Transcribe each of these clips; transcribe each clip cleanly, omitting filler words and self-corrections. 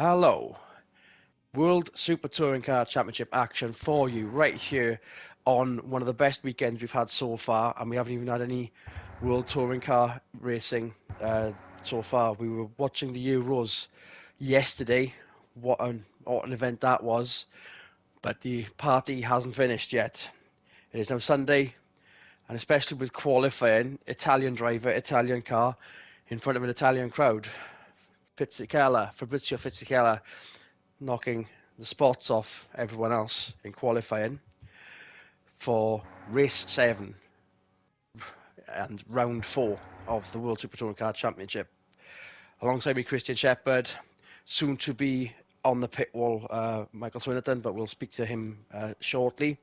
Hello. World Super Touring Car Championship action for you right here on one of the best weekends we've had so far, and we haven't even had any World Touring Car racing so far. We were watching the Euros yesterday. What an event that was, but the party hasn't finished yet. It is now Sunday, and especially with qualifying, Italian driver, Italian car, in front of an Italian crowd. Fabrizio Fisichella knocking the spots off everyone else in qualifying for race 7 and round 4 of the World Super Touring Car Championship. Alongside me, Christian Shepherd, soon to be on the pit wall, Michael Swinnerton, but we'll speak to him shortly.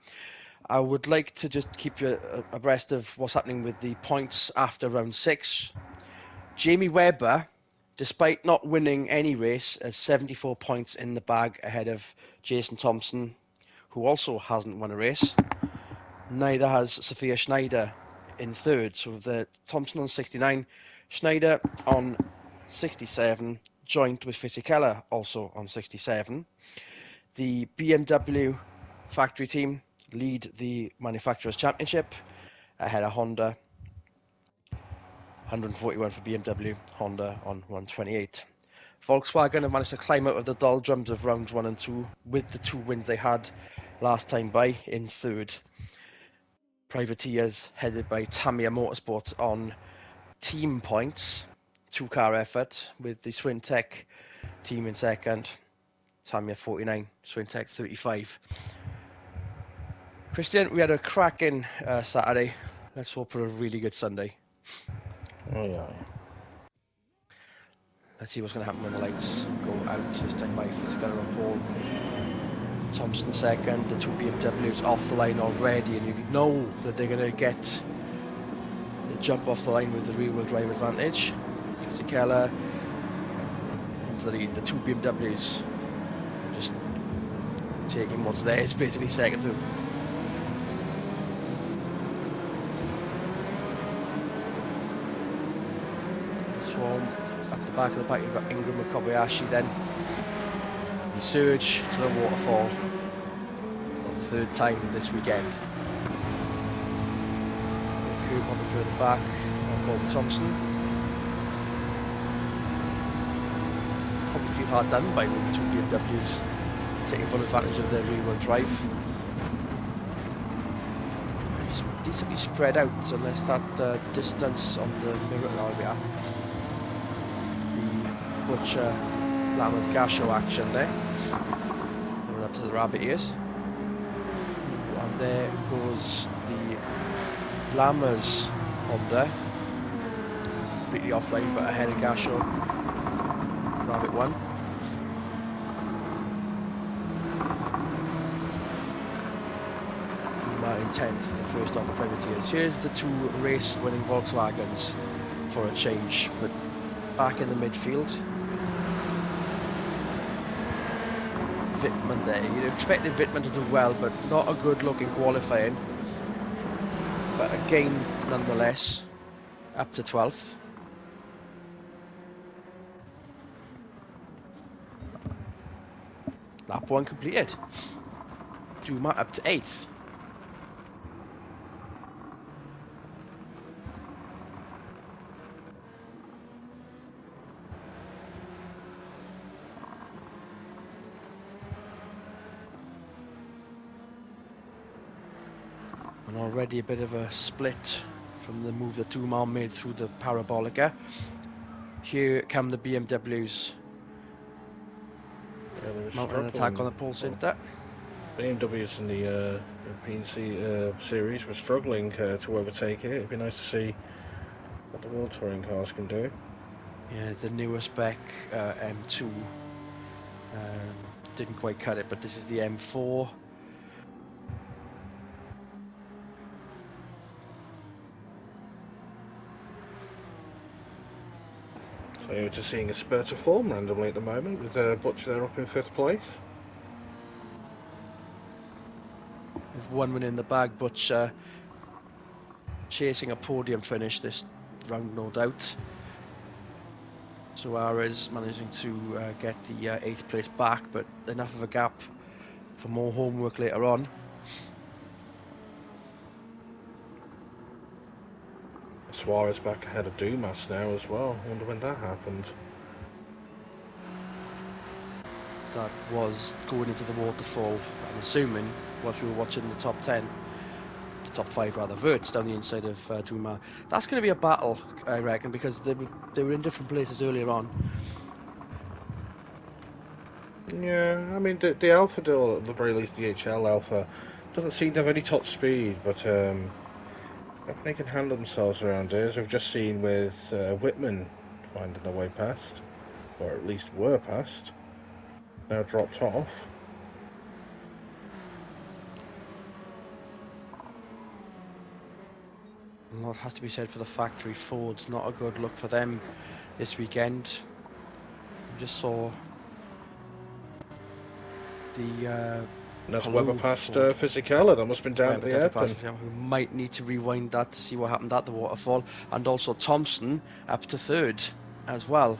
I would like to just keep you abreast of what's happening with the points after round 6. Jamie Webber, despite not winning any race, has 74 points in the bag ahead of Jason Thompson, who also hasn't won a race. Neither has Sophia Schneider in third. So the Thompson on 69, Schneider on 67, joint with Fisichella also on 67. The BMW factory team lead the Manufacturers' Championship ahead of Honda. 141 for BMW, Honda on 128. Volkswagen have managed to climb out of the doldrums of rounds 1 and 2 with the 2 wins they had last time by in third. Privateers headed by Tamiya Motorsport on team points, 2-car effort with the Swintech team in second. Tamiya 49, Swintech 35. Christian, we had a cracking Saturday. Let's hope for a really good Sunday. Oh yeah. Let's see what's going to happen when the lights go out this time by Fisichella on pole. Thompson second, the 2 BMWs off the line already, and you know that they're going to get the jump off the line with the rear-wheel drive advantage. Fisichella into the lead, the 2 BMWs just taking what's theirs, basically second through. Swarm up the back of the pack, you've got Ingram and Kobayashi then. The surge to the waterfall for the third time this weekend. Curb on the further back on Colton Thompson. Probably feel hard done by with the 2 BMWs taking full advantage of their rear-wheel drive. It's decently spread out unless that distance on the mirror. Oh, we are. The Butcher Lammers Gasho action there. Coming up to the rabbit ears. And there goes the Lammers Honda. Completely offline but ahead of Gasho. Rabbit 1. In 10th, the first on the Privateers. Here's the 2 race-winning Volkswagens for a change, but back in the midfield. Wittmann there. You'd expected Wittmann to do well, but not a good look in qualifying. But a gain nonetheless, up to 12th. Lap 1 completed. Duma up to 8th. And already a bit of a split from the move that Dumas made through the Parabolica. Here come the BMWs. Mounting an attack on the pole centre. BMWs in the European series were struggling to overtake it. It'd be nice to see what the World Touring cars can do. Yeah, the newer spec M2 didn't quite cut it, but this is the M4. So you're just seeing a spurt of form randomly at the moment with Butcher there up in 5th place. With 1 win in the bag, Butcher chasing a podium finish this round, no doubt. Suarez managing to get the 8th place back, but enough of a gap for more homework later on. Suarez back ahead of Dumas now as well. I wonder when that happened. That was going into the waterfall, I'm assuming, whilst we were watching the top 10. The top 5 rather, Verts down the inside of Dumas. That's going to be a battle, I reckon, because they were in different places earlier on. Yeah, I mean the Alpha deal, at the very least, the HL Alpha doesn't seem to have any top speed, but if they can handle themselves around here, as we've just seen with Whitman finding their way past, or at least were past, now dropped off. A lot has to be said for the factory Fords. Not a good look for them this weekend. We just saw the That's Palou Webber past Ford. Fisichella. That must have been down Webber at the hairpin. we might need to rewind that to see what happened at the waterfall. And also Thompson up to 3rd as well.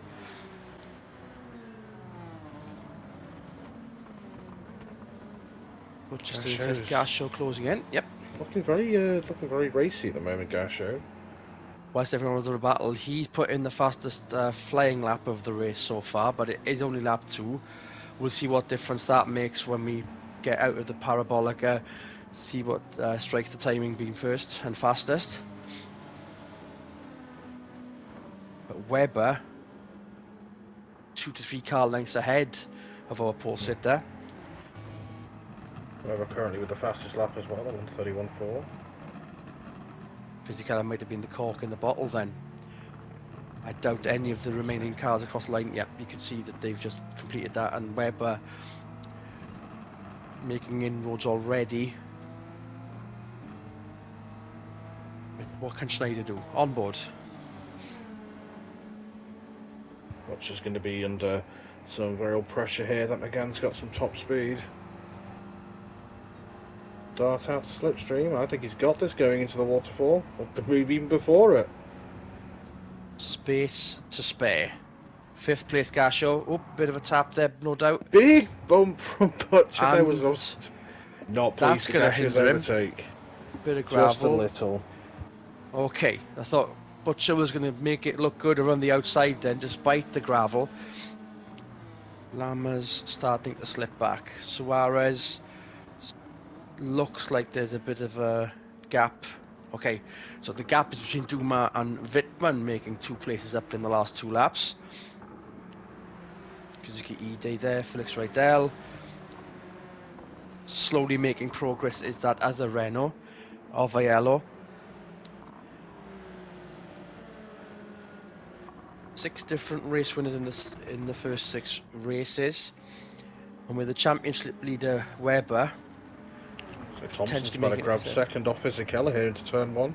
But just the 5th gas show closing in. Yep. Looking very racy at the moment, Gasho. Whilst everyone was in a battle, he's put in the fastest flying lap of the race so far, but it is only lap 2. We'll see what difference that makes when we get out of the parabolica, see what strikes the timing being first and fastest. But Webber, 2 to 3 car lengths ahead of our pole sitter. Webber currently with the fastest lap as well, 1:31.4. Fisichella might have been the cork in the bottle then. I doubt any of the remaining cars across the line. Yep, you can see that they've just completed that, and Webber making inroads already. What can Schneider do? On board. Which is going to be under some very real pressure here. That McGann's got some top speed. Dart out to slipstream. I think he's got this going into the waterfall, or maybe even before it. Space to spare. 5th place Gasho. Oh, bit of a tap there, no doubt. Big bump from Butcher. And there was not pleased that's going to hinder overtake. Bit of gravel. Just a little. Okay, I thought Butcher was going to make it look good around the outside then, despite the gravel. Lama's starting to slip back. Suarez looks like there's a bit of a gap. Okay, so the gap is between Dumas and Wittmann, making 2 places up in the last 2 laps. Kazuki Ide there, Felix Rydell. Slowly making progress is that other Renault, Arvaiello. 6 different race winners in the first 6 races, and with the championship leader Webber. So Thompson's about to grab second off Fisichella here into turn 1.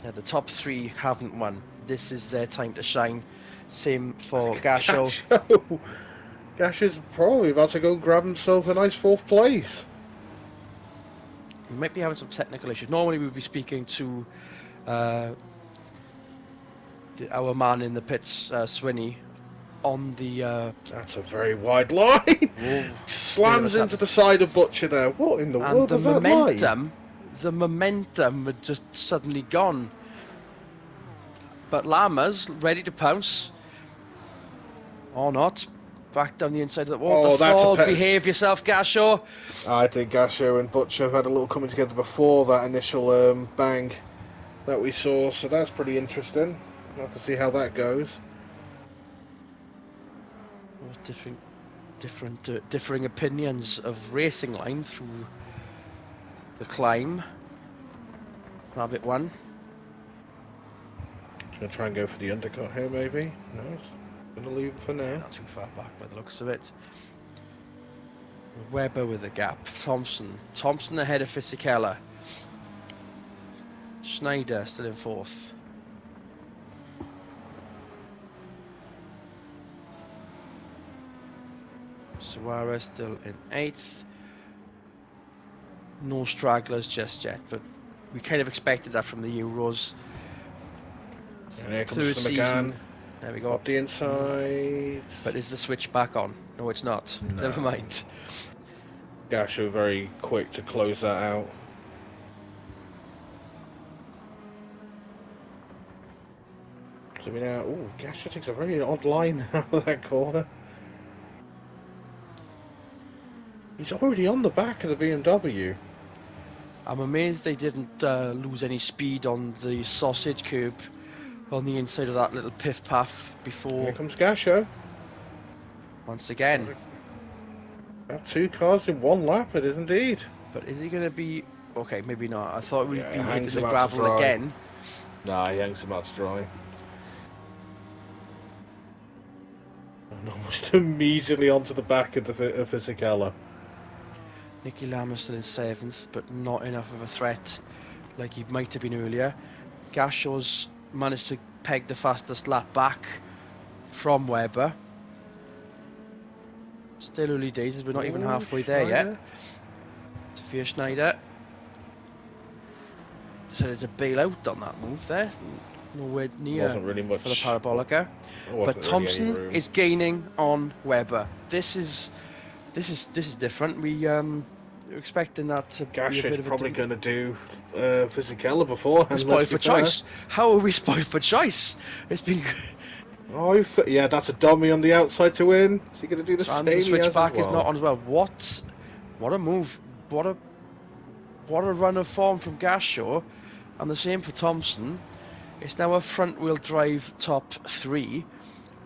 Yeah, the top 3 haven't won. This is their time to shine. Same for Gasho. Gasho's probably about to go grab himself a nice 4th place. We might be having some technical issues. Normally we would be speaking to our man in the pits, Swinney, on the... That's a very wide line. Slams into the side of Butcher there. What in the world was that line? The momentum had just suddenly gone. But Lama's ready to pounce. Or not. Back down the inside of the waterfall. Behave yourself, Gasho. I think Gasho and Butcher have had a little coming together before that initial bang that we saw. So that's pretty interesting. We'll have to see how that goes. Differing opinions of racing line through the climb. Rabbit 1. Gonna try and go for the undercut here, maybe. No, gonna leave for now. Not too far back by the looks of it. Webber with a gap. Thompson ahead of Fisichella. Schneider still in 4th. Suarez still in 8th. No stragglers just yet, but we kind of expected that from the Euros. And here comes the McGann. There we go. Up the inside. But is the switch back on? No, it's not. No. Never mind. Gasho very quick to close that out. So we now. Ooh, Gasho takes a very odd line out of that corner. He's already on the back of the BMW. I'm amazed they didn't lose any speed on the sausage curb on the inside of that little piff paff before. Here comes Gasho. Once again. About 2 cars in 1 lap, it is indeed. But is he going to be... Okay, maybe not. I thought we'd be hangs hitting the him out to gravel dry. again. Nah, he hangs him out to dry. And almost immediately onto the back of the Fisichella. Nicky Lammer still in 7th, but not enough of a threat like he might have been earlier. Gasho's managed to peg the fastest lap back from Webber. Still early days as we're not even halfway there yet. Sophia Schneider decided to bail out on that move there. Nowhere near Wasn't really much for the Parabolica. But Thompson is gaining on Webber. This is different. We were expecting that to be a bit of probably going to do Fisichella before. Spoiled for choice. How are we spoiled for choice? It's been. Oh, yeah, that's a dummy on the outside to win. So you're going to do the same. And the switchback is not on as well. What a move! What a run of form from Gasho, and the same for Thompson. It's now a front-wheel drive top 3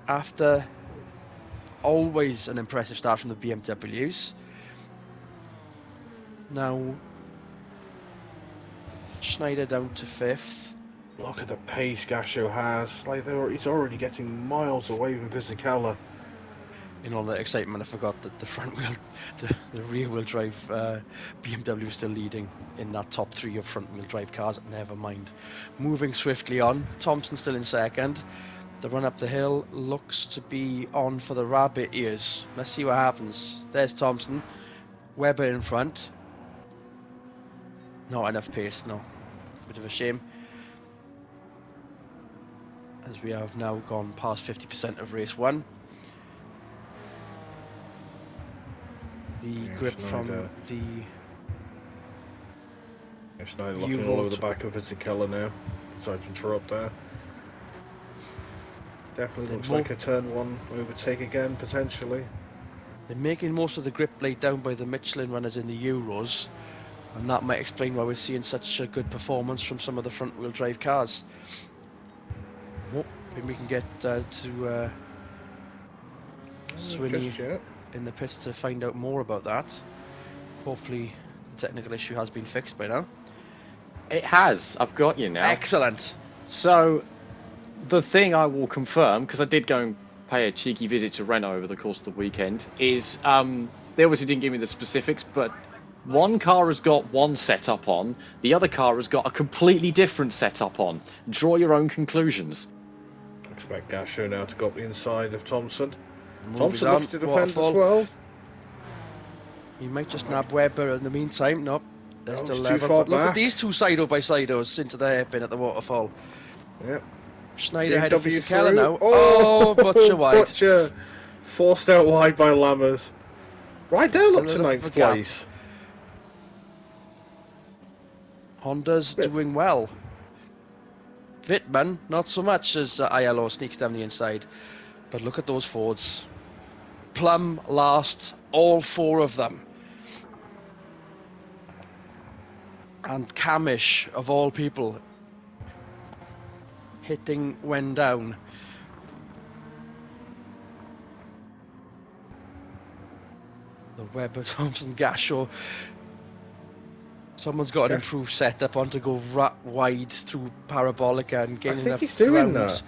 after always an impressive start from the BMWs. Now Schneider down to 5th. Look at the pace Gasho has. Like he's already getting miles away from Fisichella. In all that excitement, I forgot that the front wheel, the rear wheel drive BMW is still leading in that top 3 of front wheel drive cars. Never mind. Moving swiftly on. Thompson still in 2nd. The run up the hill looks to be on for the rabbit ears. Let's see what happens. There's Thompson. Webber in front. Not enough pace, no. Bit of a shame. As we have now gone past 50% of race 1. The grip from the Schneider looking all over the back of Fisichella now. Sorry to interrupt there. Definitely looks like a turn 1 overtake again, potentially. They're making most of the grip laid down by the Michelin runners in the Euros, and that might explain why we're seeing such a good performance from some of the front wheel drive cars. Maybe we can get to Swinney in the pits to find out more about that. Hopefully the technical issue has been fixed by now. It has. I've got you now. Excellent. So the thing I will confirm, because I did go and pay a cheeky visit to Renault over the course of the weekend, is they obviously didn't give me the specifics, but one car has got one setup on, the other car has got a completely different setup on. Draw your own conclusions. I expect Gasho now to go up the inside of Thompson. Thompson looks to defend as well. He might just nab Webber in the meantime. Nope. They're still too level. far But look back. at these two side-by-sidos into the hairpin at the waterfall. Yep. Schneider ahead of BMW Fisichella through. now. Oh, Butcher wide. Butcher forced out wide by Lammers. Right down up to 9th place. Honda's doing well. Wittmann, not so much as ILO sneaks down the inside. But look at those Fords. Plum last, all 4 of them. And Camish, of all people, hitting when down. The Webber, Thompson, Gasho. Someone's got an improved setup on to go wide through Parabolica and gain enough he's doing ground. that.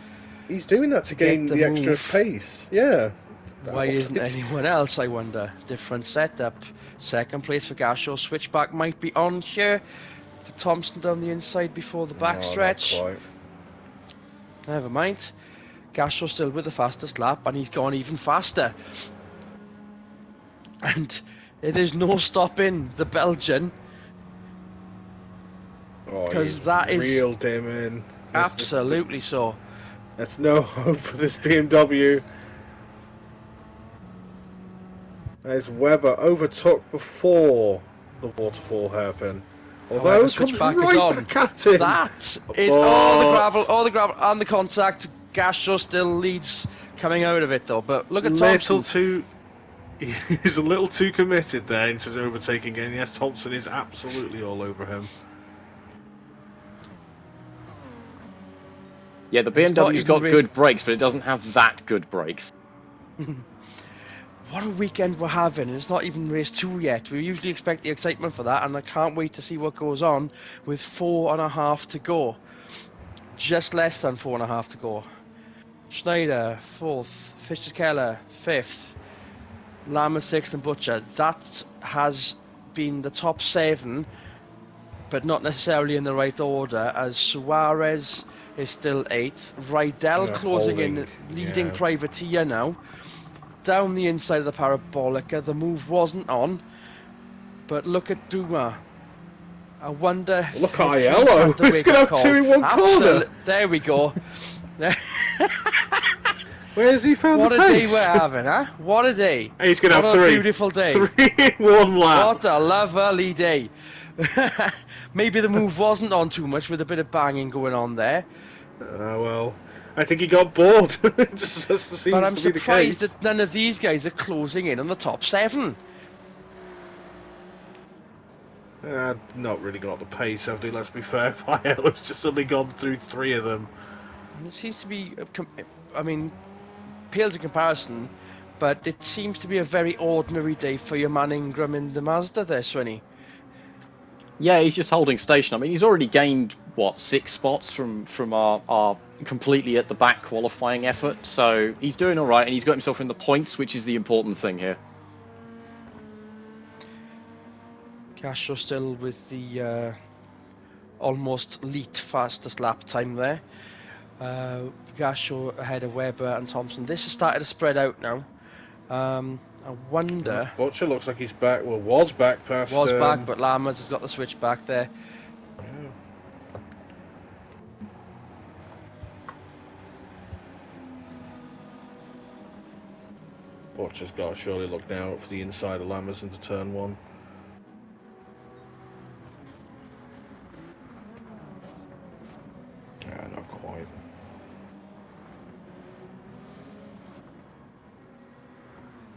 He's doing that to gain the extra pace. Yeah. Why isn't anyone else, I wonder? Different setup. 2nd place for Gasho. Switchback might be on here. For Thompson down the inside before the backstretch. Never mind. Gasho still with the fastest lap, and he's gone even faster. And there's no stopping the Belgian. Because that is reeled him in. Absolutely so. There's no hope for this BMW. As Webber overtook before the waterfall hairpin. Although However, it comes switchback is right on. back at him. That is But all the gravel, and the contact. Gasho still leads coming out of it though. But look at little Thompson. too. He's a little too committed there into overtaking, and yes, Thompson is absolutely all over him. Yeah, the It's not BMW's even got race- good brakes, but it doesn't have that good brakes. What a weekend we're having. It's not even race 2 yet. We usually expect the excitement for that, and I can't wait to see what goes on with 4.5 to go. Just less than 4.5 to go. Schneider, 4th. Fischer-Keller, 5th. Lama, 6th, and Butcher. That has been the top 7, but not necessarily in the right order, as Suarez is still 8th. Rydell closing in, leading privateer now. Down the inside of the Parabolica, the move wasn't on, but look at Duma. I wonder Look if at he's Aiello. had the He's wake-up going to call. have 2 in 1 corner. There we go. Where has he found What the a pace? day we're having, huh? What a day. He's going to have 3. What a beautiful day. 3 in 1 lap. What a lovely day. Maybe the move wasn't on too much with a bit of banging going on there. Well, I think he got bored. But I'm surprised that none of these guys are closing in on the top 7. Not really got the pace, have they? Let's be fair. Aiello's just only gone through 3 of them. And it seems to be, I mean, pales in comparison, but it seems to be a very ordinary day for your man Ingram in the Mazda there, Swinny. Yeah, he's just holding station. I mean, he's already gained, 6 spots from our completely at the back qualifying effort. So he's doing all right, and he's got himself in the points, which is the important thing here. Castro still with the almost elite fastest lap time there. Gasho ahead of Webber and Thompson. This has started to spread out now. I wonder. Butcher looks like he's back. Well, was back past. Was back, but Lammers has got the switch back there. Yeah. Butcher's got to surely look now for the inside of Lammers into turn 1. Not quite.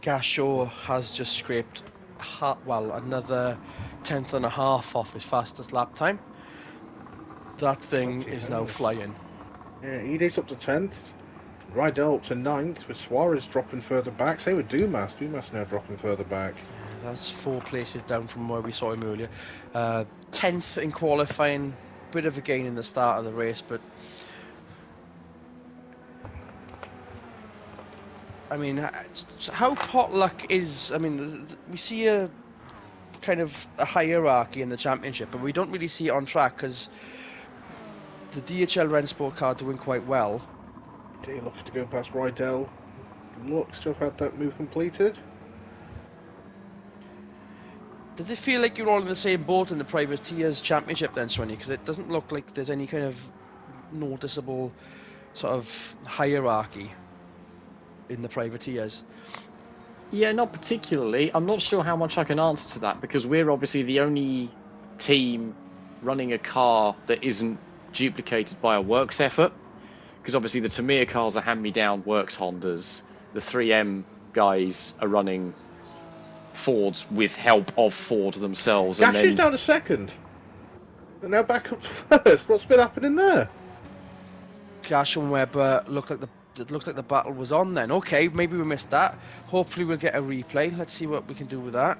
Gasho has just scraped another 10th and a half off his fastest lap time. That thing is now flying. Yeah, Ede's up to 10th. Rydell up to 9th, with Suarez dropping further back. Same with Dumas. Dumas now dropping further back. That's 4 places down from where we saw him earlier. 10th in qualifying. Bit of a gain in the start of the race, but I mean, how potluck is... I mean, we see a kind of a hierarchy in the championship, but we don't really see it on track because the DHL Rennsport car doing quite well. He looks to go past Rydell. Looks to have had that move completed. Does it feel like you're all in the same boat in the Privateers Championship then, Swanee? Because it doesn't look like there's any kind of noticeable sort of hierarchy in the Privateers. Yeah, not particularly. I'm not sure how much I can answer to that, because we're obviously the only team running a car that isn't duplicated by a works effort. Because obviously the Tamiya cars are hand-me-down works Hondas. The 3M guys are running Fords with help of Ford themselves. Gashy's down to 2nd. They're now back up to 1st. What's been happening there? Gash and Webber looked like the battle was on then. Okay, maybe we missed that. Hopefully we'll get a replay. Let's see what we can do with that.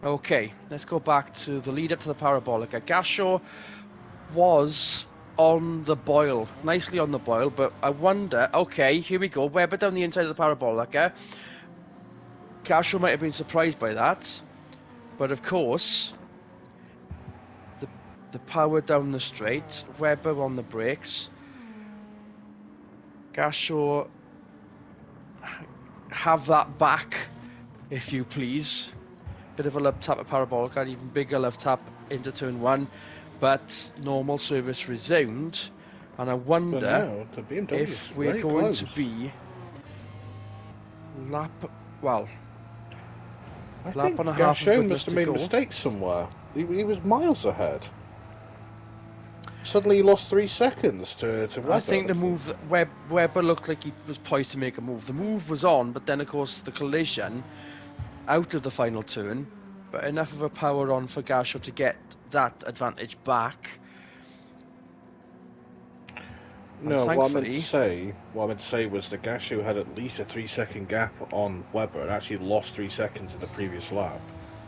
Okay, let's go back to the lead up to the Parabolica. Gasho was on the boil, nicely on the boil, but I wonder, okay, here we go, Webber down the inside of the Parabolica. Gasho might have been surprised by that, but of course, the power down the straight, Webber on the brakes. Gasho, have that back, if you please. Bit of a love tap at Parabolica, an even bigger love tap into turn 1. But normal service resumed. And I But wonder now the BMW is if we're very going close. to be lap I lap think and a half of Gasho goodness must have to made a go. mistake somewhere. He was miles ahead. Suddenly he lost 3 seconds to Webber. I think the move that Webber looked like he was poised to make a move. The move was on, but then of course the collision out of the final turn, but enough of a power on for Gasho to get that advantage back. No, And what I meant to thankfully, say was that Gasho had at least a 3-second gap on Webber and actually lost 3 seconds in the previous lap.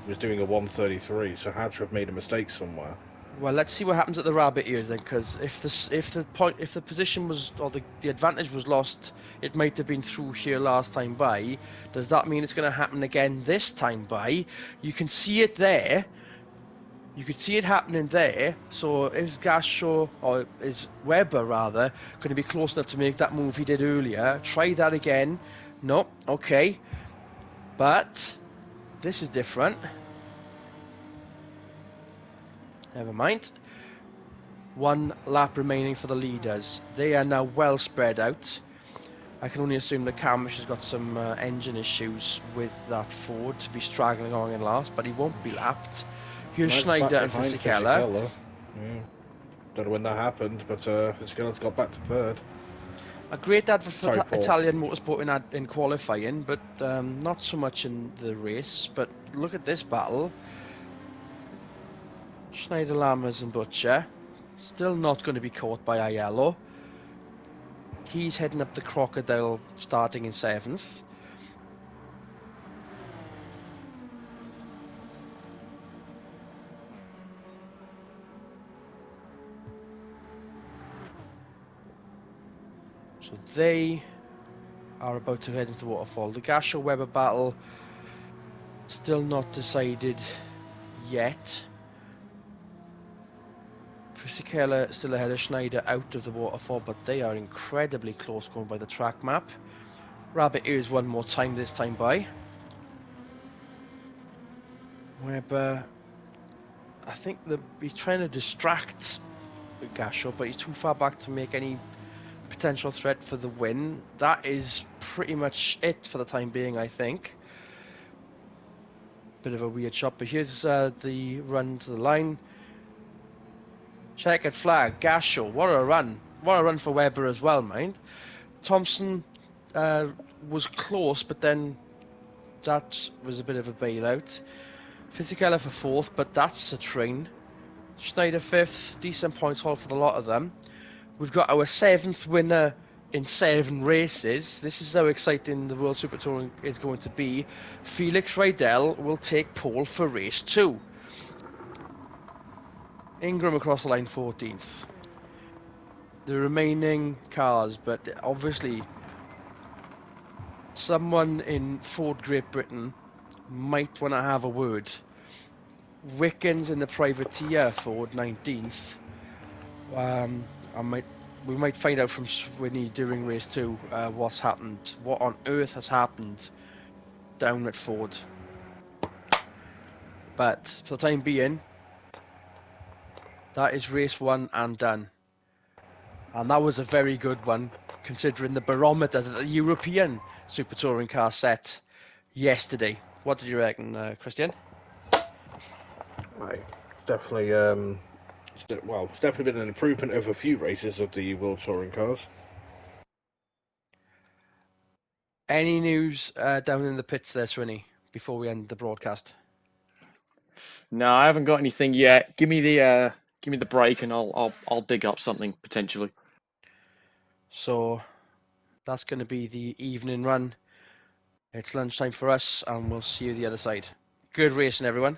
He was doing a 1:33, so had to have made a mistake somewhere. well, let's see what happens at the rabbit ears then, because if the position was or the advantage was lost, it might have been through here last time by. Does that mean it's going to happen again this time by? You can see it there. You could see it happening there. So is Gasho, or is Webber rather, going to be close enough to make that move he did earlier? Try that again. No, okay. But this is different. Never mind. One lap remaining for the leaders. They are now well spread out. I can only assume that Camish has got some engine issues with that Ford to be straggling along in last, but he won't be lapped. Here's Nice back Schneider and behind Fisichella. Fisichella. Yeah. Don't know when that happened, but Fisichella's got back to third. A great advert for Sorry, fourth. Italian motorsport in qualifying, but not so much in the race. But look at this battle. Schneider, Lammers and Butcher. Still not going to be caught by Aiello. He's heading up the Crocodile starting in 7th. So they are about to head into Waterfall. The Gasho Webber battle still not decided yet. Fisichella still ahead of Schneider out of the Waterfall, but they are incredibly close going by the track map. Rabbit ears one more time, this time by. Webber, I think he's trying to distract Gasho, but he's too far back to make any potential threat for the win. That is pretty much it for the time being, I think. Bit of a weird shot, but here's the run to the line. Checkered flag, Gasho, what a run. What a run for Webber as well, mind. Thompson was close, but then that was a bit of a bailout. Fisichella for 4th, but that's a train. Schneider 5th, decent points haul for the lot of them. We've got our 7th winner in 7 races. This is how exciting the World Super Touring is going to be. Felix Rydell will take pole for race 2. Ingram across the line 14th. The remaining cars, but obviously someone in Ford Great Britain might want to have a word. Wickens in the privateer Ford 19th. We might find out from Swinny during race 2 what's happened. What on earth has happened down at Ford? But for the time being, that is race 1 and done. And that was a very good one, considering the barometer that the European Super Touring car set yesterday. What did you reckon, Christian? Right. Definitely, it's definitely been an improvement over a few races of the World Touring cars. Any news down in the pits there, Swinny, before we end the broadcast? No, I haven't got anything yet. Give me the break, and I'll dig up something potentially. So that's going to be the evening run. It's lunchtime for us, and we'll see you the other side. Good racing, everyone.